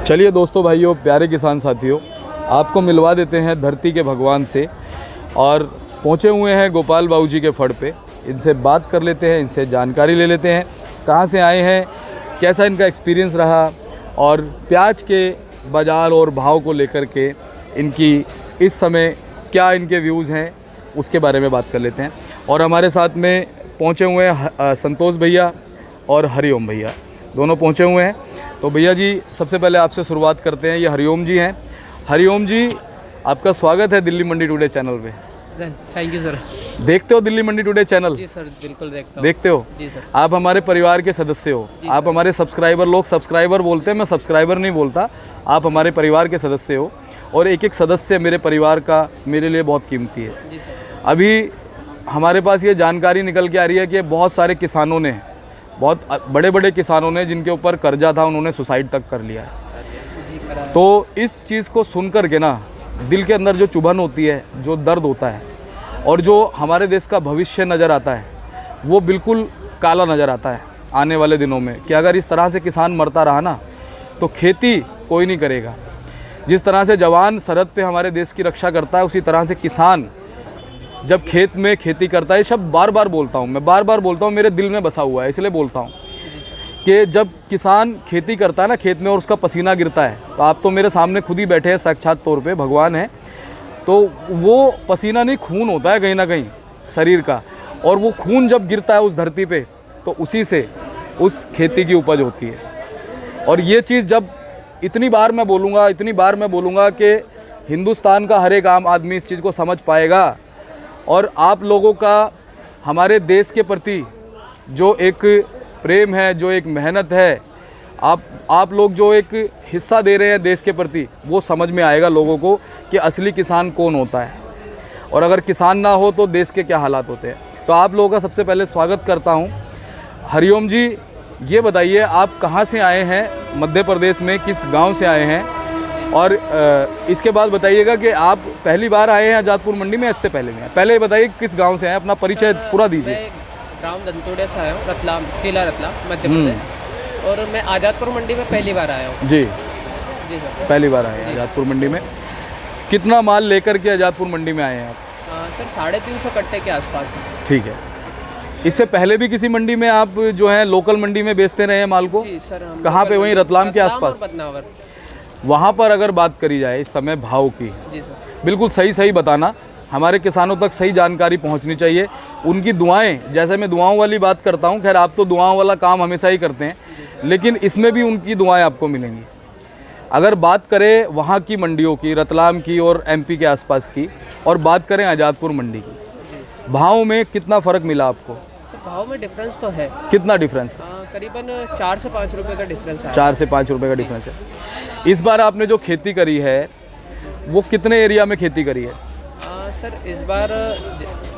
चलिए दोस्तों, भाइयों, प्यारे किसान साथियों, आपको मिलवा देते हैं धरती के भगवान से। और पहुँचे हुए हैं गोपाल बाबू जी के फड़ पे। इनसे बात कर लेते हैं, इनसे जानकारी ले लेते हैं, कहाँ से आए हैं, कैसा इनका एक्सपीरियंस रहा और प्याज के बाज़ार और भाव को लेकर के इनकी इस समय क्या इनके व्यूज़ हैं, उसके बारे में बात कर लेते हैं। और हमारे साथ में पहुँचे हुए हैं संतोष भैया और हरिओम भैया, दोनों पहुँचे हुए हैं। तो भैया जी, सबसे पहले आपसे शुरुआत करते हैं। ये हरिओम जी हैं। हरिओम जी, आपका स्वागत है दिल्ली मंडी टुडे चैनल पे। Thank you sir. देखते हो दिल्ली मंडी टुडे चैनल? जी सर, बिल्कुल देखता हूँ। देखते हो? जी सर। आप हमारे परिवार के सदस्य हो, आप हमारे सब्सक्राइबर, लोग सब्सक्राइबर बोलते हैं, मैं सब्सक्राइबर नहीं बोलता, आप हमारे परिवार के सदस्य हो। और एक एक सदस्य मेरे परिवार का मेरे लिए बहुत कीमती है। जी सर। अभी हमारे पास ये जानकारी निकल के आ रही है कि बहुत सारे किसानों ने, बहुत बड़े बड़े किसानों ने, जिनके ऊपर कर्जा था, उन्होंने सुसाइड तक कर लिया है। तो इस चीज़ को सुन कर के ना दिल के अंदर जो चुभन होती है, जो दर्द होता है और जो हमारे देश का भविष्य नज़र आता है, वो बिल्कुल काला नज़र आता है आने वाले दिनों में। कि अगर इस तरह से किसान मरता रहा ना, तो खेती कोई नहीं करेगा। जिस तरह से जवान सरहद पे हमारे देश की रक्षा करता है, उसी तरह से किसान जब खेत में खेती करता है। शब्द बार बार बोलता हूँ, मैं बार बार बोलता हूँ, मेरे दिल में बसा हुआ है, इसलिए बोलता हूँ कि जब किसान खेती करता है ना खेत में और उसका पसीना गिरता है, तो आप तो मेरे सामने खुद ही बैठे हैं, साक्षात तौर पे भगवान है, तो वो पसीना नहीं, खून होता है कहीं ना कहीं शरीर का। और वो खून जब गिरता है उस धरती पे, तो उसी से उस खेती की उपज होती है। और ये चीज़ जब इतनी बार मैं बोलूँगा कि हिंदुस्तान का हर एक आम आदमी इस चीज़ को समझ पाएगा। और आप लोगों का हमारे देश के प्रति जो एक प्रेम है, जो एक मेहनत है, आप लोग जो एक हिस्सा दे रहे हैं देश के प्रति, वो समझ में आएगा लोगों को कि असली किसान कौन होता है। और अगर किसान ना हो तो देश के क्या हालात होते हैं। तो आप लोगों का सबसे पहले स्वागत करता हूँ। हरिओम जी, ये बताइए, आप कहाँ से आए हैं? मध्य प्रदेश में किस गांव से आए हैं? और इसके बाद बताइएगा कि आप पहली बार आए हैं आज़ादपुर मंडी में, इससे पहले में? पहले बताइए किस गांव से आए हैं, अपना परिचय पूरा दीजिए। मैं ग्राम दंतोड़िया से आया हूँ, रतलाम, जिला रतलाम, मध्य प्रदेश। और मैं आज़ादपुर मंडी में पहली बार आया हूँ। जी जी सर, पहली बार आए हैं आज़ादपुर मंडी में। कितना माल लेकर के आज़ादपुर मंडी में आए हैं आप? सर 350 कट्टे के आसपास। ठीक है। इससे पहले भी किसी मंडी में आप जो है लोकल मंडी में बेचते रहे हैं माल को? जी सर। कहाँ पे? वहीं रतलाम के आसपास? बदनावर। वहाँ पर अगर बात करी जाए इस समय भाव की, जी सर, बिल्कुल सही बताना, हमारे किसानों तक सही जानकारी पहुँचनी चाहिए। उनकी दुआएं, जैसे मैं दुआओं वाली बात करता हूँ, खैर आप तो दुआओं वाला काम हमेशा ही करते हैं, लेकिन इसमें भी उनकी दुआएं आपको मिलेंगी। अगर बात करें वहाँ की मंडियों की, रतलाम की और एमपी के आसपास की, और बात करें आज़ादपुर मंडी की, भाव में कितना फ़र्क मिला आपको? सर भाव में डिफरेंस तो है। कितना डिफरेंस? करीबन 4 से 5 रुपये का डिफरेंस है। 4 से 5 रुपये का डिफरेंस है। इस बार आपने जो खेती करी है, वो कितने एरिया में खेती करी है? सर इस बार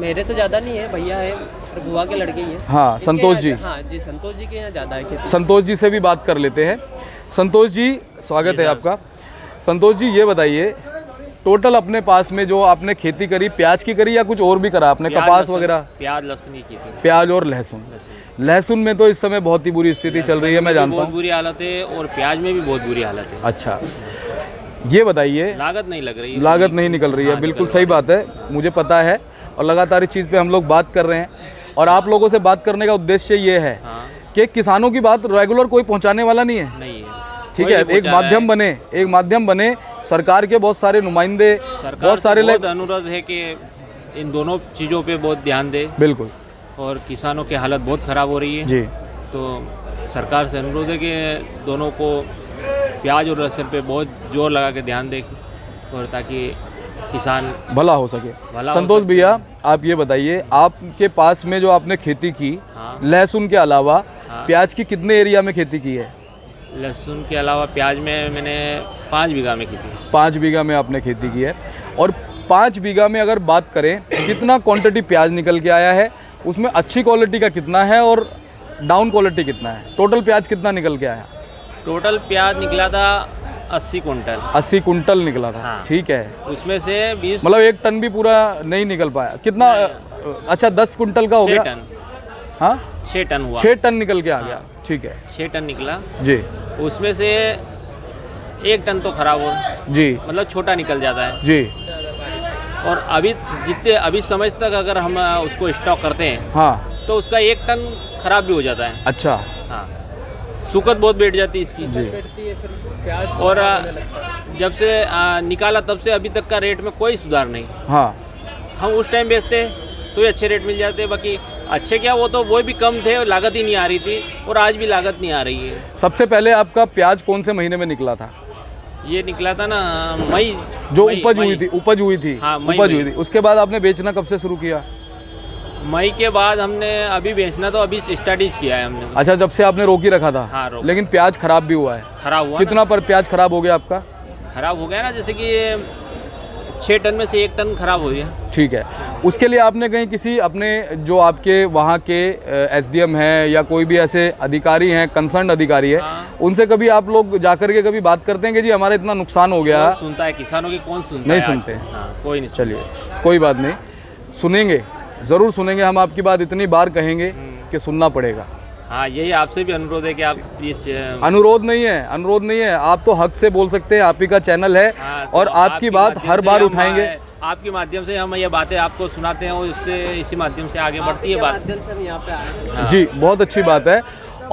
मेरे तो ज़्यादा नहीं है, भैया है, बुआ के लड़के ही हैं। हाँ, संतोष जी। हाँ जी, संतोष जी के यहाँ ज़्यादा है खेती। संतोष जी से भी बात कर लेते हैं। संतोष जी, स्वागत है आपका। संतोष जी, ये बताइए, टोटल अपने पास में जो आपने खेती करी, प्याज की करी या कुछ और भी करा आपने? कपास वगैरह? प्याज लहसुन की खेती। प्याज और लहसुन। लहसुन में तो इस समय बहुत ही बुरी स्थिति चल रही है, मैं जानता हूँ। बहुत बुरी हालत है, और प्याज में भी बहुत बुरी हालत है। अच्छा, ये बताइए, लागत नहीं लग रही है, लागत नहीं निकल रही है। बिल्कुल सही बात है, मुझे पता है, और लगातार इस चीज़ पे हम लोग बात कर रहे हैं। और आप लोगों से बात करने का उद्देश्य ये है कि किसानों की बात रेगुलर कोई पहुंचाने वाला नहीं है। ठीक है, एक माध्यम बने, सरकार के बहुत सारे नुमाइंदे, बहुत सारे लोग। अनुरोध है कि इन दोनों चीज़ों पे बहुत ध्यान दे। बिल्कुल। और किसानों की हालत बहुत ख़राब हो रही है जी। तो सरकार से अनुरोध है कि दोनों को, प्याज और लहसुन पे बहुत जोर लगा के ध्यान दे, और ताकि किसान भला हो सके। संतोष भैया, आप ये बताइए, आपके पास में जो आपने खेती की, लहसुन के अलावा प्याज की कितने एरिया में खेती की है? लहसुन के अलावा प्याज में मैंने 5 बीघा में खेती। 5 बीघा में आपने खेती की है। और 5 बीघा में अगर बात करें, कितना क्वांटिटी प्याज निकल के आया है? उसमें अच्छी क्वालिटी का कितना है और डाउन क्वालिटी कितना है? टोटल प्याज कितना निकल के आया? टोटल प्याज निकला था 80 कुंटल। 80 कुंटल निकला था। हाँ। ठीक है। उसमें से 20, मतलब 1 टन भी पूरा नहीं निकल पाया। कितना? अच्छा, 10 कुंटल का हो गया। 6 टन। हाँ, 6 टन हुआ। 6 टन निकल के आ गया। ठीक है, 6 टन निकला जी। उसमें से 1 टन तो खराब हो, जी मतलब छोटा निकल जाता है। जी। और अभी समझ तक अगर हम उसको स्टॉक करते हैं हाँ तो उसका 1 टन खराब भी हो जाता है। अच्छा हाँ, सुकत बहुत बैठ जाती है इसकी। जी। और जब से निकाला तब से अभी तक का रेट में कोई सुधार नहीं। हाँ हम उस टाइम बेचते तो ये अच्छे रेट मिल जाते, बाकी अच्छे क्या वो भी कम थे, लागत ही नहीं आ रही थी, और आज भी लागत नहीं आ रही है। सबसे पहले आपका प्याज कौन से महीने में निकला था? ये निकला था ना मई, जो मई- उपज मई- हुई थी, उपज हुई थी, हाँ, मई उपज में। हुई थी, उसके बाद आपने बेचना कब से शुरू किया? मई के बाद हमने अभी बेचना तो अभी स्टार्ट किया है हमने। अच्छा, जब से आपने रोक ही रखा था। हाँ, रोक। लेकिन प्याज खराब भी हुआ है। खराब हुआ कितना पर प्याज खराब हो गया आपका? खराब हो गया ना, जैसे कि 6 टन में से 1 टन खराब हो गया। ठीक है, उसके लिए आपने कहीं किसी अपने जो आपके वहाँ के एसडीएम हैं या कोई भी ऐसे अधिकारी हैं, कंसर्न अधिकारी है, उनसे कभी आप लोग जाकर के कभी बात करते हैं कि जी हमारा इतना नुकसान हो गया? कौन सुनता है किसानों की, कौन सुनता नहीं है सुनते। आजकल? हाँ, कोई नहीं। चलिए कोई बात नहीं, सुनेंगे, ज़रूर सुनेंगे। हम आपकी बात इतनी बार कहेंगे कि सुनना पड़ेगा। हाँ, यही आपसे भी अनुरोध है कि आप इस अनुरोध नहीं है, अनुरोध नहीं है, आप तो हक से बोल सकते हैं, आप ही का चैनल है। हाँ, तो और आपकी बात माध्यम हर से बार हम उठाएंगे। आपके माध्यम से हम ये बातें आपको सुनाते हैं और इससे इसी माध्यम से आगे बढ़ती है बात। माध्यम से हम यहाँ पे आए। जी, बहुत अच्छी बात है।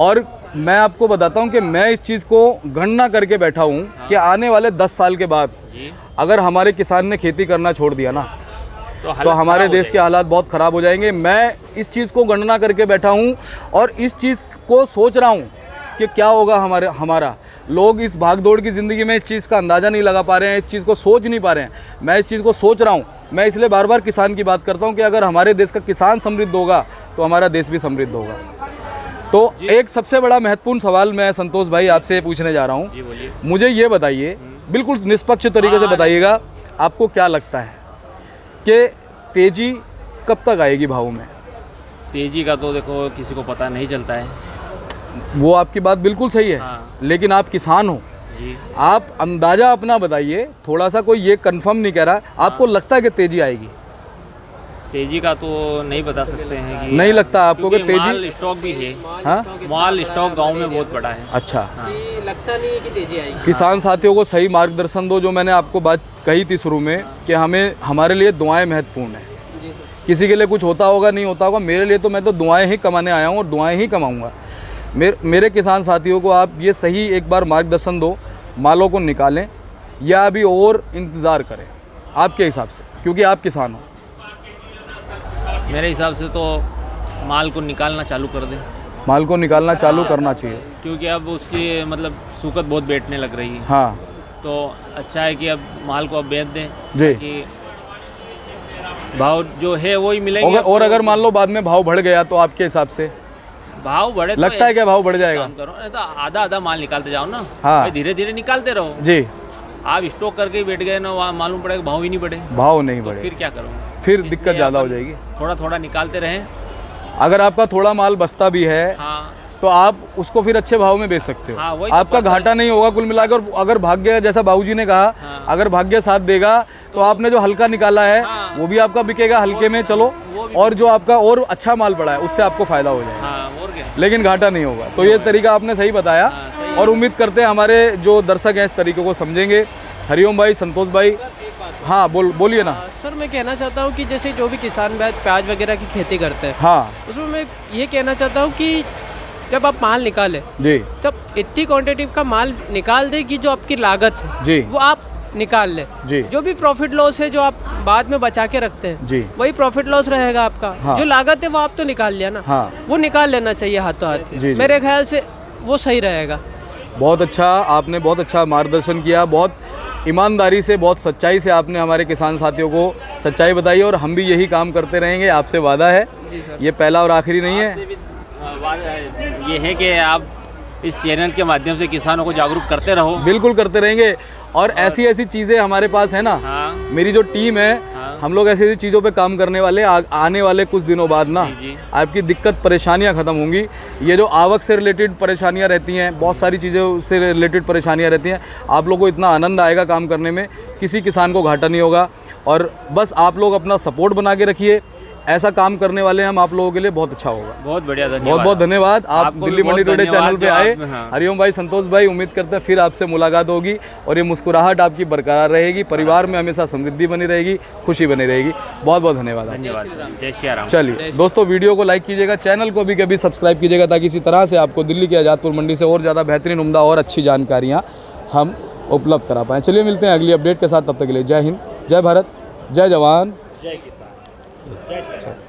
और मैं आपको बताता हूँ कि मैं इस चीज़ को गणना करके बैठा हूँ कि आने वाले 10 साल के बाद जी, अगर हमारे किसान ने खेती करना छोड़ दिया ना, तो हालत हमारे खराब हो देश के हालात बहुत ख़राब हो जाएंगे। मैं इस चीज़ को गणना करके बैठा हूँ और इस चीज़ को सोच रहा हूँ कि क्या होगा हमारा। लोग इस भागदौड़ की ज़िंदगी में इस चीज़ का अंदाज़ा नहीं लगा पा रहे हैं, इस चीज़ को सोच नहीं पा रहे हैं। मैं इस चीज़ को सोच रहा हूँ। मैं इसलिए बार बार किसान की बात करता हूँ कि अगर हमारे देश का किसान समृद्ध होगा तो हमारा देश भी समृद्ध होगा। तो एक सबसे बड़ा महत्वपूर्ण सवाल मैं संतोष भाई आपसे पूछने जा रहा हूँ। जी, बोलिए। मुझे ये बताइए, बिल्कुल निष्पक्ष तरीके से बताइएगा, आपको क्या लगता है कि तेज़ी कब तक आएगी भावों में? तेजी का तो देखो किसी को पता नहीं चलता है। वो आपकी बात बिल्कुल सही है। हाँ। लेकिन आप किसान हो, जी, आप अंदाज़ा अपना बताइए, थोड़ा सा, कोई ये कंफर्म नहीं कह रहा, आपको लगता है कि तेज़ी आएगी? तेजी का तो नहीं बता सकते हैं कि नहीं लगता आपको कि क्योंकि तेजी? माल स्टॉक भी है। हाँ, माल स्टॉक गांव में बहुत बड़ा है। अच्छा। कि लगता नहीं है कि तेजी आएगी। किसान साथियों को सही मार्गदर्शन दो। जो मैंने आपको बात कही थी शुरू में कि हमारे लिए दुआएं महत्वपूर्ण है। जी सर। किसी के लिए कुछ होता होगा, नहीं होता होगा, मेरे लिए तो मैं तो दुआएं ही कमाने आया हूँ और दुआएं ही कमाऊँगा। मेरे किसान साथियों को आप ये सही एक बार मार्गदर्शन दो, मालों को निकालें या अभी और इंतज़ार करें आपके हिसाब से, क्योंकि आप किसान हो। मेरे हिसाब से तो माल को निकालना चालू कर दें, माल को निकालना चालू करना चाहिए। क्योंकि अब उसकी मतलब सूकत बहुत बैठने लग रही है। हाँ तो अच्छा है कि अब माल को अब बेच दें जी। कि भाव जो है वही मिलेंगे। और अगर मान लो बाद में भाव बढ़ गया तो आपके हिसाब से भाव बढ़े तो लगता है क्या भाव बढ़ जाएगा? काम करो, नहीं तो आधा आधा माल निकालते जाओ ना। हाँ। धीरे धीरे निकालते रहो। जी। आप स्टॉक करके ही बैठ गए ना, वहाँ मालूम पड़ेगा भाव ही नहीं बढ़े, भाव नहीं तो बढ़े, फिर क्या करोगे? फिर दिक्कत ज़्यादा हो जाएगी। थोड़ा थोड़ा निकालते रहें। अगर आपका थोड़ा माल बचता भी है हाँ, तो आप उसको फिर अच्छे भाव में बेच सकते हो। हाँ, वही तो आपका घाटा नहीं होगा कुल मिलाकर। अगर भाग्य, जैसा बाबूजी ने कहा, अगर भाग्य साथ देगा तो आपने जो हल्का निकाला है वो भी आपका बिकेगा हल्के में, चलो, और जो आपका और अच्छा माल पड़ा है उससे आपको फ़ायदा हो जाएगा, हाँ, और क्या। लेकिन घाटा नहीं होगा। तो ये तरीका आपने सही बताया और उम्मीद करते हैं हमारे जो दर्शक हैं इस तरीके को समझेंगे। हरिओम भाई, संतोष भाई, हाँ बोलिए ना। सर मैं कहना चाहता हूँ कि जैसे जो भी किसान भाई प्याज वगैरह की खेती करते हैं, हाँ उसमें मैं ये कहना चाहता हूँ कि जब आप माल निकालें, जी तब इतनी क्वांटिटी का माल निकाल दे कि जो आपकी लागत है जी वो आप निकाल लें। जी जो भी प्रॉफिट लॉस है जो आप बाद में बचा के रखते हैं, जी वही प्रॉफिट लॉस रहेगा आपका। हाँ। जो लागत है वो आप तो निकाल लिया ना, हाँ। वो निकाल लेना चाहिए हाथों हाथ। जी, जी। मेरे ख्याल से वो सही रहेगा। बहुत अच्छा, आपने बहुत अच्छा मार्गदर्शन किया। बहुत ईमानदारी से, बहुत सच्चाई से आपने हमारे किसान साथियों को सच्चाई बताई और हम भी यही काम करते रहेंगे, आपसे वादा है। जी सर। ये पहला और आखिरी नहीं है। आपसे भी, ये है कि आप इस चैनल के माध्यम से किसानों को जागरूक करते रहो। बिल्कुल करते रहेंगे। और ऐसी ऐसी चीज़ें हमारे पास है ना, हाँ, मेरी जो टीम है, हाँ। हम लोग ऐसी ऐसी चीज़ों पे काम करने वाले। आने वाले कुछ दिनों बाद ना जी, जी। आपकी दिक्कत परेशानियां ख़त्म होंगी। ये जो आवक से रिलेटेड परेशानियां रहती हैं, बहुत सारी चीज़ों से रिलेटेड परेशानियां रहती हैं, आप लोगों को इतना आनंद आएगा काम करने में, किसी किसान को घाटा नहीं होगा। और बस आप लोग अपना सपोर्ट बना के रखिए, ऐसा काम करने वाले हम आप लोगों के लिए बहुत अच्छा होगा। बहुत बढ़िया, धन्यवाद। बहुत बहुत धन्यवाद, आप आपको भी दिल्ली मंडी बहुत टुडे धन्यवाद चैनल पे जो आए। आप- हाँ। हरिओम भाई, संतोष भाई, उम्मीद करते हैं फिर आपसे मुलाकात होगी और ये मुस्कुराहट आपकी बरकरार रहेगी, परिवार में हमेशा समृद्धि बनी रहेगी, खुशी बनी रहेगी। बहुत बहुत धन्यवाद आपका। धन्यवाद। जय श्री राम। चलिए दोस्तों, वीडियो को लाइक कीजिएगा, चैनल को भी कभी सब्सक्राइब कीजिएगा, ताकि इसी तरह से आपको दिल्ली की आज़ादपुर मंडी से और ज़्यादा बेहतरीन, उम्दा और अच्छी जानकारियाँ हम उपलब्ध करा पाएँ। चलिए मिलते हैं अगली अपडेट के साथ, तब तक के लिए जय हिंद, जय भारत, जय जवान, जय किसान, जय श्री राम।